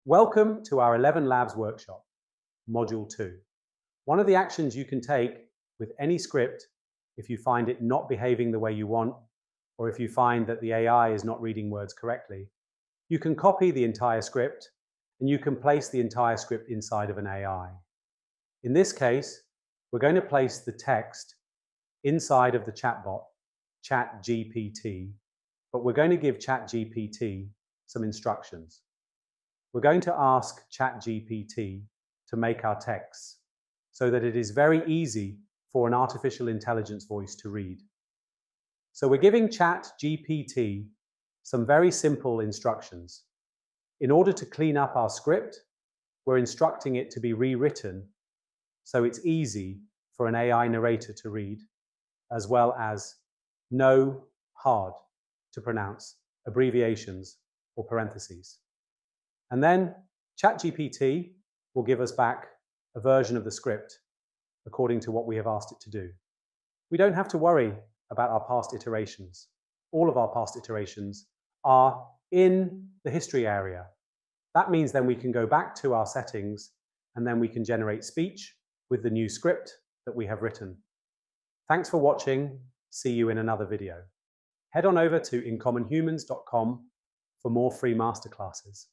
Welcome to our 11 Labs workshop, Module 2. One of the actions you can take with any script if you find it not behaving the way you want, or if you find that the AI is not reading words correctly, you can copy the entire script and you can place the entire script inside of an AI. In this case, we're going to place the text inside of the chatbot, ChatGPT, but we're going to give ChatGPT some instructions. We're going to ask ChatGPT to make our texts so that it is very easy for an artificial intelligence voice to read. So we're giving ChatGPT some very simple instructions. In order to clean up our script, we're instructing it to be rewritten so it's easy for an AI narrator to read, as well as no hard to pronounce abbreviations or parentheses. And then ChatGPT will give us back a version of the script according to what we have asked it to do. We don't have to worry about our past iterations. All of our past iterations are in the history area. That means then we can go back to our settings and then we can generate speech with the new script that we have written. Thanks for watching. See you in another video. Head on over to InCommonHumans.com for more free masterclasses.